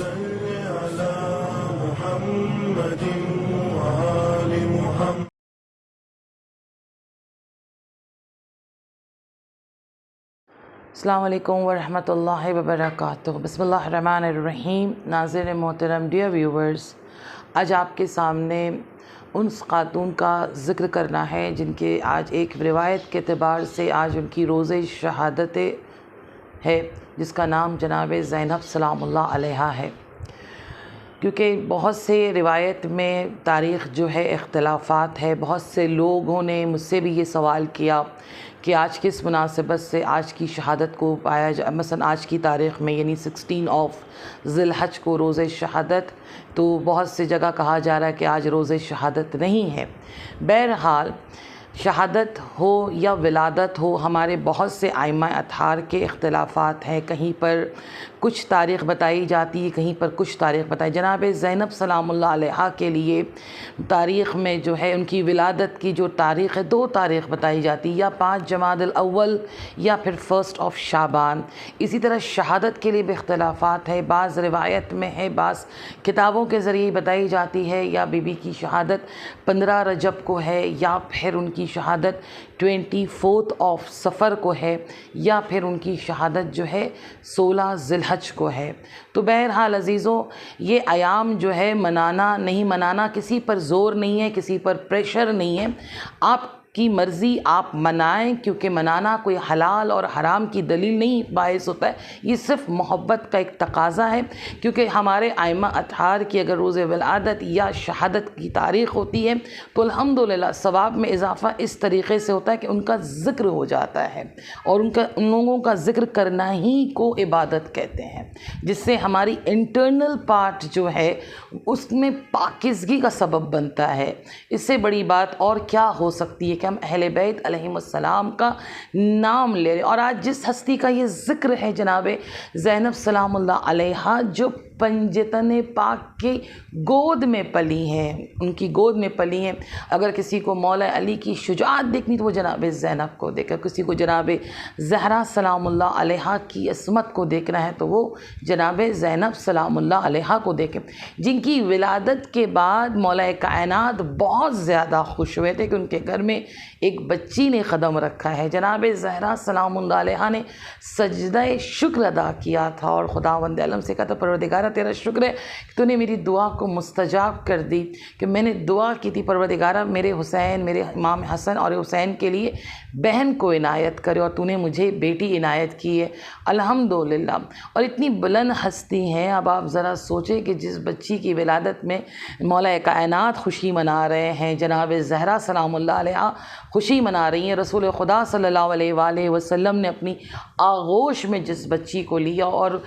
सल्लि अला मुहम्मदिन व आलि मुहम्मद। अस्सलामु अलैकुम वरहमतुल्लाहि वबरकातुहू। बिस्मिल्लाहिर्रहमानिर्रहीम। नाज़रीन मोहतरम, डियर व्यूवर्स, आज आपके सामने उन ख़ातून का ज़िक्र करना है जिनके आज एक रिवायत के अतबार से आज उनकी रोज़े शहादत है, जिसका नाम जनाब ज़ैनब सलामुल्लाह अलैहा है। क्योंकि बहुत से रिवायत में तारीख़ जो है इख्तलाफात है। बहुत से लोगों ने मुझसे भी ये सवाल किया कि आज किस मुनासिबत से आज की शहादत को पाया जा, मसलन आज की तारीख़ में यानी 16 ज़िलहज को रोज़े शहादत, तो बहुत सी जगह कहा जा रहा है कि आज रोज़े शहादत नहीं है। बहरहाल शहादत हो या विलादत हो, हमारे बहुत से आइमा अतहार के इख्तलाफात हैं। कहीं पर कुछ तारीख़ बताई जाती है, कहीं पर कुछ तारीख़ बताई। जनाब ज़ैनब सलामुल्लाह अलैहा के लिए तारीख़ में जो है उनकी विलादत की जो तारीख़ है, 2 तारीख़ बताई जाती है, या 5 जमादुल अव्वल या फिर 1 शाबान। इसी तरह शहादत के लिए भी इख्तलाफात है। बाज़ रिवायत में है, बाज़ किताबों के ज़रिए बताई जाती है या बीबी की शहादत 15 रजब को है, या फिर उनकी शहादत 24 सफ़र को है, या फिर उनकी शहादत जो है 16 ज़िलहज को है। तो बहरहाल अज़ीज़ों, ये अयाम जो है मनाना नहीं मनाना, किसी पर ज़ोर नहीं है, किसी पर प्रेशर नहीं है, आप की मर्ज़ी, आप मनाएं। क्योंकि मनाना कोई हलाल और हराम की दलील नहीं बायस होता है, ये सिर्फ़ मोहब्बत का एक तकाज़ा है। क्योंकि हमारे आइमा अतहार की अगर रोज़े विलादत या शहादत की तारीख़ होती है तो अल्हम्दुलिल्लाह सवाब में इजाफ़ा इस तरीक़े से होता है कि उनका ज़िक्र हो जाता है, और उन लोगों का ज़िक्र करना ही को इबादत कहते हैं, जिससे हमारी इंटरनल पार्ट जो है उसमें पाकीज़गी का सबब बनता है। इससे बड़ी बात और क्या हो सकती है कि हम अहले बैत अलैहिमुस्सलाम का नाम ले रहे। और आज जिस हस्ती का ये ज़िक्र है, जनाब ज़ैनब सलामुल्लाह अलैहा, जो पंजतन पाक की गोद में पली हैं, उनकी गोद में पली हैं। अगर किसी को मौला अली की शुजाअत देखनी तो वो जनाब ज़ैनब को देखे, किसी को जनाब ज़हरा सलामुल्लाह अलैहा की अस्मत को देखना है तो वो जनाब ज़ैनब सलामुल्लाह अलैहा को देखे, जिनकी विलादत के बाद मौला कायनात बहुत ज़्यादा खुश हुए थे कि उनके घर में एक बच्ची ने क़दम रखा है। जनाब ज़हरा सलामुल्लाह अलैहा ने सजदा शुक्र अदा किया था और खुदावंद आलम से कहा था, परवरदिगारा तेरा शुक्र है कि तूने मेरी दुआ को मुस्तजाब कर दी, कि मैंने दुआ की थी परवरदिगारा मेरे हुसैन, मेरे इमाम हसन और हुसैन के लिए बहन को इनायत करे, और तूने मुझे बेटी इनायत की है, अल्हम्दुलिल्लाह। और इतनी बुलंद हस्ती हैं। अब आप ज़रा सोचें कि जिस बच्ची की विलादत में मौला कायनात खुशी मना रहे हैं, जनाब ज़हरा सलामुल्लाह अलैहा खुशी मना रही हैं, रसूल खुदा सल्लल्लाहु अलैहि वसल्लम ने अपनी आगोश में जिस बच्ची को लिया, और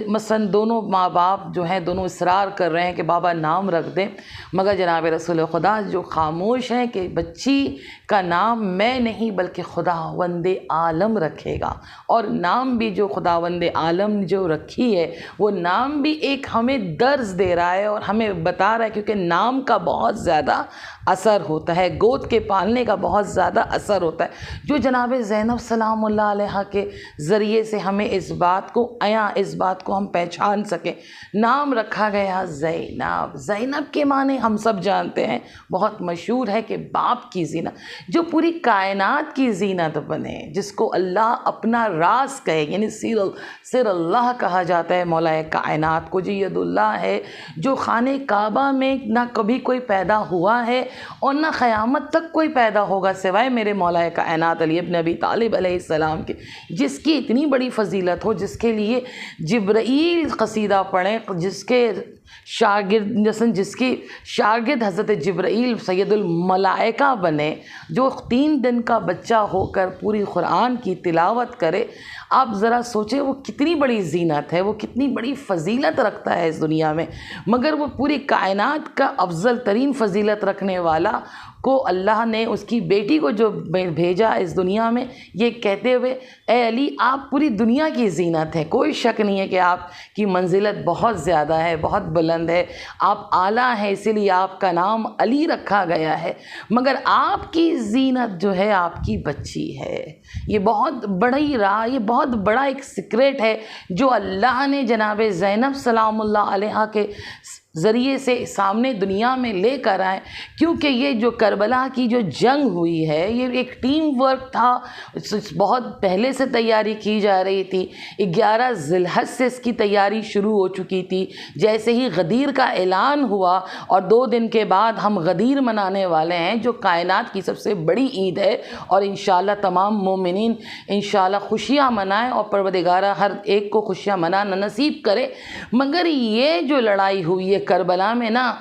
मसलन दोनों माँ बाप जो हैं दोनों इसरार कर रहे हैं कि बाबा नाम रख दें, मगर जनाब रसूल खुदा जो खामोश हैं कि बच्ची का नाम मैं नहीं बल्कि खुदावंद आलम रखेगा। और नाम भी जो खुदावंद आलम जो रखी है, वो नाम भी एक हमें दर्ज दे रहा है और हमें बता रहा है, क्योंकि नाम का बहुत ज़्यादा असर होता है, गोद के पालने का बहुत ज़्यादा असर होता है, जो जनाब ज़ैनब सलामुल्लाह अलैहा के ज़रिए से हमें इस बात को हम पहचान सकें। नाम रखा गया ज़ैनब। ज़ैनब के माने हम सब जानते हैं, बहुत मशहूर है कि बाप की ज़ीनत, जो पूरी कायनात की ज़ीनत बने, जिसको अल्लाह अपना राज कहे, यानी सिर अल्लाह कहा जाता है मौला कायनात को, जो यदुल्लाह है, जो खाने काबा में ना कभी कोई पैदा हुआ है और ना क़यामत तक कोई पैदा होगा सिवाय मेरे मौला कायनात अली इब्न अबी तालिब अलैहिस्सलाम के, जिसकी इतनी बड़ी फ़जीलत हो, जिसके लिए जिब्राईल क़सीदा पढ़ें, जिसके शागिर्द हज़रत जिब्राईल सैयदुल मलाइका बने, जो 3 दिन का बच्चा होकर पूरी कुरान की तिलावत करे। आप ज़रा सोचें वो कितनी बड़ी ज़ीनत है, वो कितनी बड़ी फ़जीलत रखता है इस दुनिया में, मगर वो पूरी कायनात का अफजल तरीन फ़जीलत रखने वाला को अल्लाह ने उसकी बेटी को जो भेजा इस दुनिया में, ये कहते हुए ए अली आप पूरी दुनिया की ज़ीनत है, कोई शक नहीं है कि आपकी मंजिलत बहुत ज़्यादा है, बहुत बुलंद है, आप आला हैं, इसीलिए आपका नाम अली रखा गया है, मगर आपकी ज़ीनत जो है आपकी बच्ची है। ये बहुत बड़ी ये बहुत बड़ा एक सीक्रेट है जो अल्लाह ने जनाब ज़ैनब सलामुल्लाह अलैहा के ज़रिए से सामने दुनिया में लेकर आए, क्योंकि ये जो करबला की जो जंग हुई है ये एक टीम वर्क था। बहुत पहले से तैयारी की जा रही थी, 11 ज़िलहज से इसकी तैयारी शुरू हो चुकी थी। जैसे ही गदीर का ऐलान हुआ और 2 दिन के बाद हम गदीर मनाने वाले हैं जो कायनात की सबसे बड़ी ईद है, और इंशाअल्लाह तमाम मोमिनीन इंशाअल्लाह खुशियाँ मनाएं और परवरदिगार हर एक को खुशियाँ मनाना नसीब करे। मगर ये जो लड़ाई हुई है करबला में ना,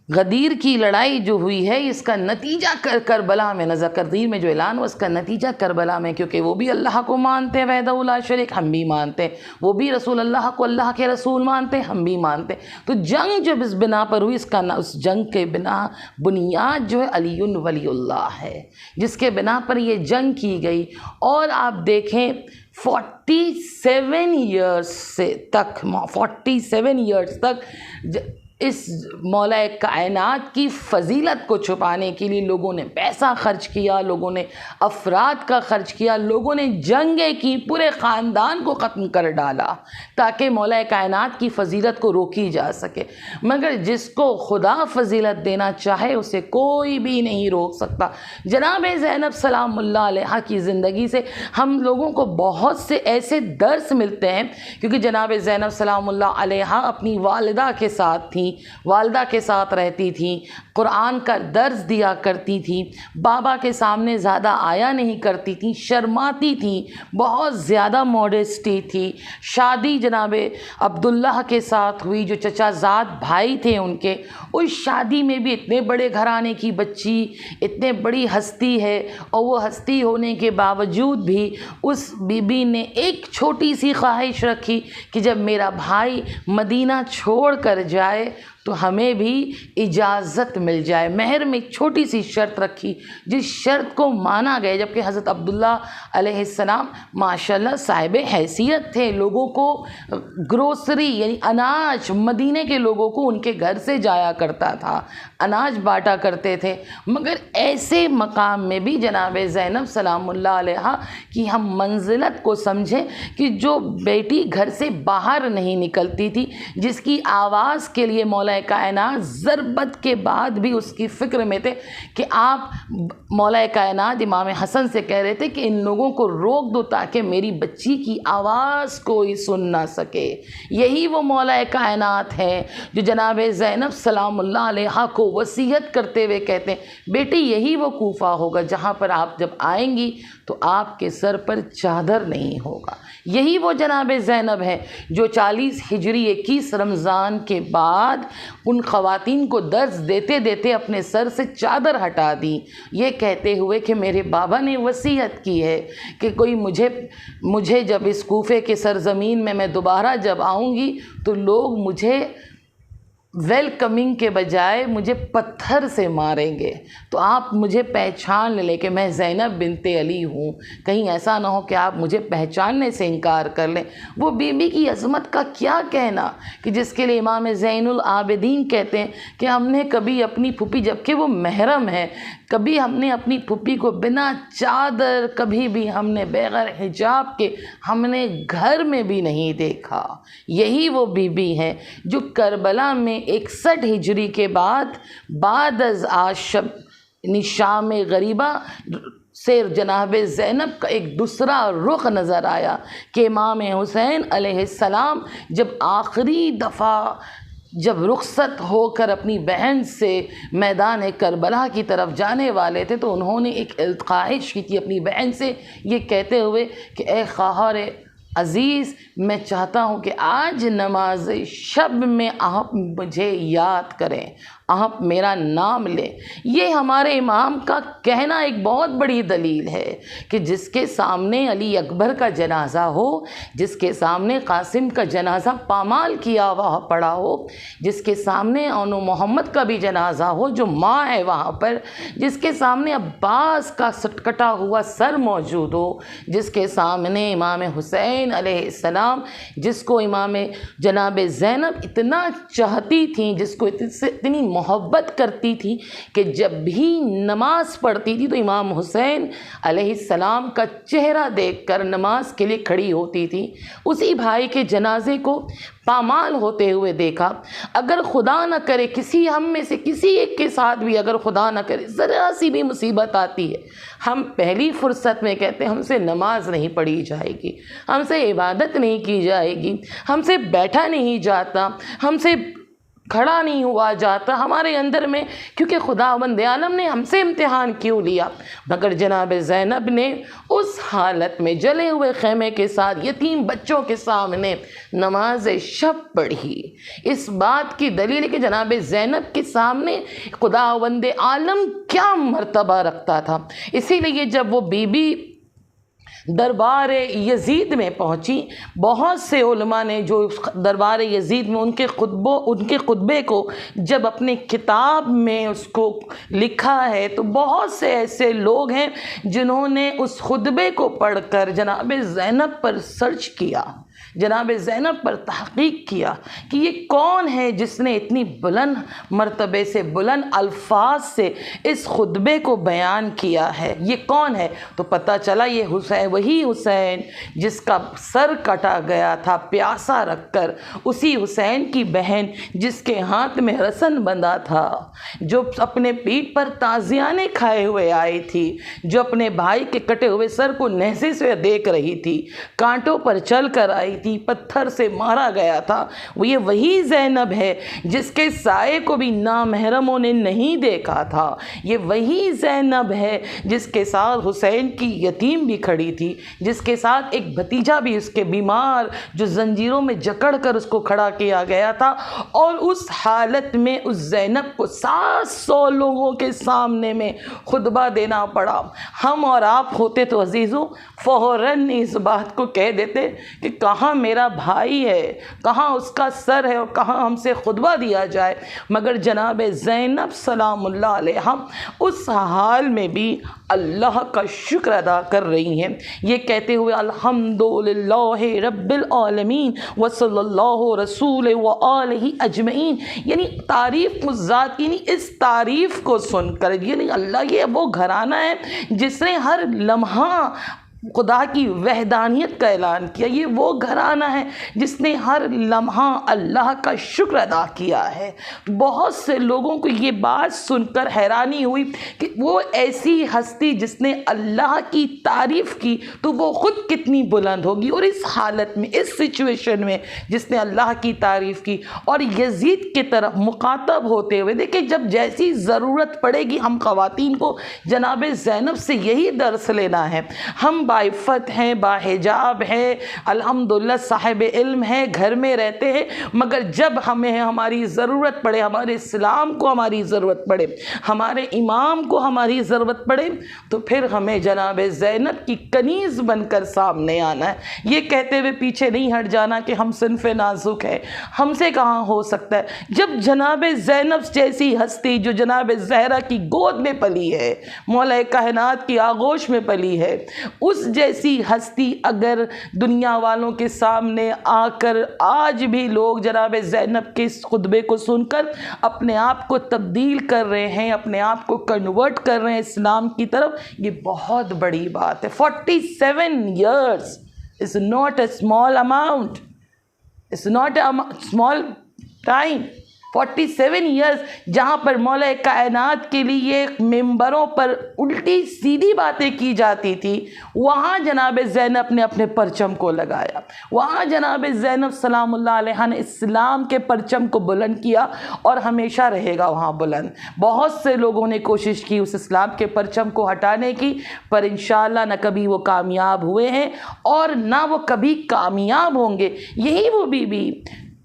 गदीर की लड़ाई जो हुई है इसका नतीजा करबला में नज़र, गदीर में जो ऐलान हुआ उसका नतीजा करबला में, क्योंकि वो भी अल्लाह को मानते हैं वहदहू ला शरीक, हम भी मानते हैं, वो भी रसूल अल्लाह को अल्लाह के रसूल मानते हैं, हम भी मानते हैं। तो जंग जब इस बिना पर हुई, इसका उस जंग के बिना बुनियाद जो है अलीउन वलीउल्लाह है, जिसके बिना पर ये जंग की गई। और आप देखें 47 ईयर्स तक इस मौला कायनात की फ़जीलत को छुपाने के लिए लोगों ने पैसा खर्च किया, लोगों ने अफराद का खर्च किया, लोगों ने जंगें की, पूरे ख़ानदान को ख़त्म कर डाला ताकि मौला कायनात की फ़जीलत को रोकी जा सके। मगर जिसको खुदा फ़जीलत देना चाहे उसे कोई भी नहीं रोक सकता। जनाब ज़ैनब सलामुल्लाह अलैहा की ज़िंदगी से हम लोगों को बहुत से ऐसे दर्स मिलते हैं, क्योंकि जनाब ज़ैनब सलामुल्लाह अलैहा अपनी वालिदा के साथ थी, वालिदा के साथ रहती थी, कुरान का दर्स दिया करती थी, बाबा के सामने ज़्यादा आया नहीं करती थी, शर्माती थी, बहुत ज़्यादा मॉडेस्टी थी। शादी जनाब अब्दुल्लाह के साथ हुई जो चचाजाद भाई थे उनके, उस शादी में भी इतने बड़े घराने की बच्ची, इतने बड़ी हस्ती है, और वो हस्ती होने के बावजूद भी उस बीबी ने एक छोटी सी ख्वाहिश रखी कि जब मेरा भाई मदीना छोड़ कर जाए तो हमें भी इजाज़त मिल जाए। महर में एक छोटी सी शर्त रखी, जिस शर्त को माना गया, जबकि हज़रत अब्दुल्ला अलैहिस्सलाम माशाल्लाह साहिब हैसियत थे, लोगों को ग्रोसरी यानी अनाज, मदीने के लोगों को उनके घर से जाया करता था, अनाज बांटा करते थे। मगर ऐसे मकाम में भी जनाब ज़ैनब सलामुल्लाह अलैहा की हम मंजिलत को समझें कि जो बेटी घर से बाहर नहीं निकलती थी, जिसकी आवाज़ के लिए मौला कायनात ज़रबत के बाद भी उसकी फ़िक्र में थे कि आप मौला कायनात इमाम हसन से कह रहे थे कि इन लोगों को रोक दो ताकि मेरी बच्ची की आवाज़ कोई सुन ना सके। यही वो मौला कायनात है जो जनाब ज़ैनब सलामुल्लाह अलैहा को वसीयत करते हुए कहते हैं, बेटी यही वो कूफ़ा होगा जहाँ पर आप जब आएंगी तो आपके सर पर चादर नहीं होगा। यही वो जनाब ज़ैनब है जो 40 हिजरी 21 रमज़ान के बाद उन ख़वातीन को दर्स देते देते अपने सर से चादर हटा दी, ये कहते हुए कि मेरे बाबा ने वसीयत की है कि कोई मुझे जब इस कूफ़े के सरज़मीन में मैं दोबारा जब आऊँगी तो लोग मुझे वेलकमिंग के बजाय मुझे पत्थर से मारेंगे, तो आप मुझे पहचान लें कि मैं ज़ैनब बिनते अली हूँ, कहीं ऐसा ना हो कि आप मुझे पहचानने से इनकार कर लें। वो बीबी की अज़मत का क्या कहना कि जिसके लिए इमाम ज़ैनुल आबिदीन कहते हैं कि हमने कभी अपनी फूफी, जबकि वो महरम है, कभी हमने अपनी फूफी को बिना चादर, कभी भी हमने बग़ैर हिजाब के हमने घर में भी नहीं देखा। यही वो बीबी है जो करबला में 61 हिजरी के बाद आशब शाम गरीबा से जनाब ज़ैनब का एक दूसरा रुख नज़र आया कि इमाम हुसैन अलैहिस्सलाम जब आखिरी दफ़ा जब रुखसत होकर अपनी बहन से मैदान करबला की तरफ जाने वाले थे तो उन्होंने एक ख्वाहिश की थी अपनी बहन से, ये कहते हुए कि ए ख़ाहर अज़ीज़, मैं चाहता हूँ कि आज नमाज शब में आप मुझे याद करें, आप मेरा नाम लें। ये हमारे इमाम का कहना एक बहुत बड़ी दलील है कि जिसके सामने अली अकबर का जनाजा हो, जिसके सामने कासिम का जनाजा पामाल किया हुआ पड़ा हो, जिसके सामने अनु मोहम्मद का भी जनाजा हो जो माँ है वहाँ पर, जिसके सामने अब्बास का कटा हुआ सर मौजूद हो, जिसके सामने इमाम हुसैन अलैहिस्सलाम, जिसको इमाम जनाब ज़ैनब इतना चाहती थी, जिसको इतनी मोहब्बत करती थी कि जब भी नमाज़ पढ़ती थी तो इमाम हुसैन अलैहिस्सलाम का चेहरा देखकर नमाज के लिए खड़ी होती थी, उसी भाई के जनाजे को पामाल होते हुए देखा। अगर खुदा न करे किसी हम में से किसी एक के साथ भी अगर खुदा न करे ज़रा सी भी मुसीबत आती है, हम पहली फ़ुर्सत में कहते हैं हमसे नमाज नहीं पढ़ी जाएगी, हमसे इबादत नहीं की जाएगी, हमसे बैठा नहीं जाता, हमसे खड़ा नहीं हुआ जाता हमारे अंदर में, क्योंकि खुदावंद आलम ने हमसे इम्तिहान क्यों लिया। मगर जनाब ज़ैनब ने उस हालत में जले हुए ख़ैमे के साथ यतीम बच्चों के सामने नमाज शब पढ़ी। इस बात की दलील है कि जनाब ज़ैनब के सामने खुदावंद आलम क्या मर्तबा रखता था। इसीलिए जब वो बीबी दरबार यजीद में पहुंची, बहुत से उलमा ने जो दरबार यजीद में उनके खुतबे को जब अपने किताब में उसको लिखा है, तो बहुत से ऐसे लोग हैं जिन्होंने उस खुतबे को पढ़कर जनाब ज़ैनब पर सर्च किया, जनाब ज़ैनब पर तहक़ीक़ किया कि ये कौन है जिसने इतनी बुलंद मर्तबे से, बुलंद अल्फाज से इस खुतबे को बयान किया है, ये कौन है। तो पता चला ये हुसैन, वही हुसैन जिसका सर कटा गया था प्यासा रखकर, उसी हुसैन की बहन जिसके हाथ में रसन बंधा था, जो अपने पीठ पर ताज़ियाने खाए हुए आई थी, जो अपने भाई के कटे हुए सर को नेज़े से देख रही थी, कांटों पर चल कर आई थी, पत्थर से मारा गया था। वो ये वही ज़ैनब है जिसके साये को भी नामहरमों ने नहीं देखा था। ये वही ज़ैनब है जिसके साथ हुसैन की यतीम भी खड़ी थी, जिसके साथ एक भतीजा भी उसके बीमार जो जंजीरों में जकड़ कर उसको खड़ा किया गया था। और उस हालत में उस ज़ैनब को 700 लोगों के सामने में खुतबा देना पड़ा। हम और आप होते तो अजीज़ों फ़ौरन इस बात को कह देते कि कहाँ मेरा भाई है, कहाँ उसका सर है और कहाँ हमसे खुतबा दिया जाए। मगर जनाब ज़ैनब सलामुल्लाह अलैहा उस हाल में भी अल्लाह का शुक्र अदा कर रही हैं, ये कहते हुए अल्हम्दुलिल्लाह रब्बिल आलमीन व सल्लल्लाहु रसूल व आलिहि अजमईन, यानी तारीफ़ उस ज़ात, यानी इस तारीफ़ को सुनकर, यानी अल्लाह ये वो घराना है जिसने हर लम्हा खुदा की वहदानियत का ऐलान किया। ये वो घराना है जिसने हर लम्हा अल्लाह का शुक्र अदा किया है। बहुत से लोगों को ये बात सुनकर हैरानी हुई कि वो ऐसी हस्ती जिसने अल्लाह की तारीफ़ की तो वो ख़ुद कितनी बुलंद होगी। और इस हालत में, इस सिचुएशन में जिसने अल्लाह की तारीफ़ की और यजीद की तरफ मुखातब होते हुए, देखिए जब जैसी ज़रूरत पड़ेगी हम ख़वातीन को जनाब ज़ैनब से यही दर्स लेना है। हम बाइफ़त हैं, बाहिजाब हैं, अल्हम्दुलिल्लाह साहिब इल्म हैं, घर में रहते हैं, मगर जब हमें हमारी ज़रूरत पड़े, हमारे इस्लाम को हमारी ज़रूरत पड़े, हमारे इमाम को हमारी ज़रूरत पड़े, तो फिर हमें जनाब ज़ैनब की कनीज़ बनकर सामने आना है। ये कहते हुए पीछे नहीं हट जाना कि हम सिन्फ़ नाजुक है, हमसे कहाँ हो सकता है। जब जनाब ज़ैनब जैसी हस्ती जो जनाब ज़हरा की गोद में पली है, मौला कायनात की आगोश में पली है, उस जैसी हस्ती अगर दुनिया वालों के सामने आकर आज भी लोग जनाब ज़ैनब के इस खुतबे को सुनकर अपने आप को तब्दील कर रहे हैं, अपने आप को कन्वर्ट कर रहे हैं इस्लाम की तरफ, ये बहुत बड़ी बात है। 47 years is not a small amount, it's not a small time। 47 years जहाँ पर मौला कायनात के लिए मिंबरों पर उल्टी सीधी बातें की जाती थी, वहाँ जनाब ज़ैनब ने अपने परचम को लगाया, वहाँ जनाब ज़ैनब सलामुल्लाह अलैहा ने इस्लाम के परचम को बुलंद किया और हमेशा रहेगा वहाँ बुलंद। बहुत से लोगों ने कोशिश की उस इस्लाम के परचम को हटाने की, पर इंशाअल्लाह न कभी वो कामयाब हुए हैं और ना वो कभी कामयाब होंगे। यही वो बीबी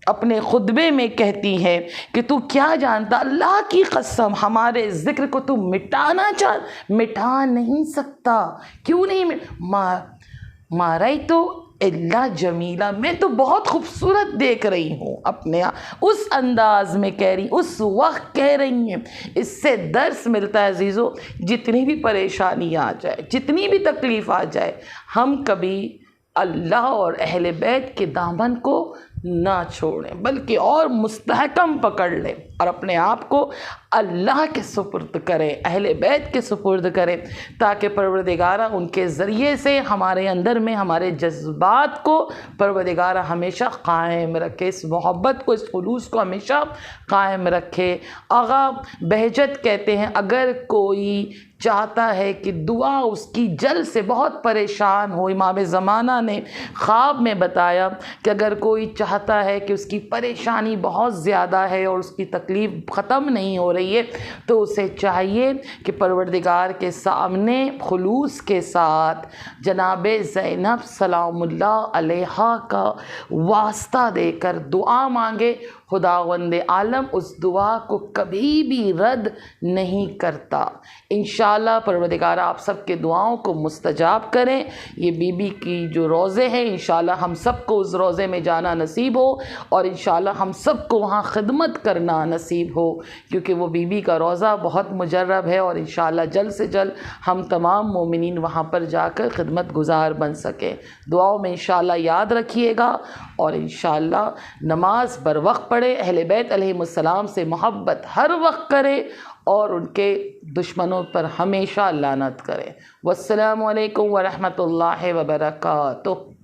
अपने खुतबे में कहती हैं कि तू क्या जानता, अल्लाह की कसम हमारे ज़िक्र को तू मिटाना मिटा नहीं सकता। क्यों नहीं मारा ही तो इल्ला जमीला, मैं तो बहुत खूबसूरत देख रही हूँ अपने उस अंदाज में कह रही, उस वक्त कह रही हैं। इससे दर्स मिलता है अजीज़ों, जितनी भी परेशानी आ जाए, जितनी भी तकलीफ़ आ जाए, हम कभी अल्लाह और अहले बैत के दामन को ना छोड़ें, बल्कि और मुस्तहकम पकड़ लें और अपने आप को अल्लाह के सुपुर्द करें, अहले बैत के सुपुर्द करें, ताकि परवरदिगारा उनके ज़रिए से हमारे अंदर में हमारे जज्बात को परवरदिगारा हमेशा कायम रखे, इस मोहब्बत को, इस खुलूस को हमेशा कायम रखे। आगा बहजत कहते हैं, अगर कोई चाहता है कि दुआ उसकी जल से बहुत परेशान हो, इमाम ज़माना ने ख्वाब में बताया कि अगर कोई चाहता है कि उसकी परेशानी बहुत ज़्यादा है और उसकी तकलीफ़ ख़त्म नहीं हो रही है, तो उसे चाहिए कि परवरदिगार के सामने खुलूस के साथ जनाब ज़ैनब सलामुल्लाह अलैहा का वास्ता देकर दुआ मांगे। खुदावंद आलम उस दुआ को कभी भी रद्द नहीं करता। इंशाअल्लाह परवरदिगार आप सबके दुआओं को मुस्तजाब करें। ये बीबी की जो रोज़े हैं, इंशाअल्लाह हम सबको उस रोज़े में जाना नसीब हो और इंशाअल्लाह हम सबको वहाँ खिदमत करना नसीब हो, क्योंकि वो बीबी का रोज़ा बहुत मुजर्रब है और इंशाअल्लाह जल्द से जल्द हम तमाम मोमिनीन वहाँ पर जाकर खिदमत गुजार बन सकें। दुआओं में इंशाअल्लाह याद रखिएगा और इंशाअल्लाह नमाज बर वक्त पढ़े, अहले बैत अलैहिमुस्सलाम से मोहब्बत हर वक्त करे और उनके दुश्मनों पर हमेशा लानत करें। वस्सलामु अलैकुम व रहमतुल्लाहि व बरकातुहू।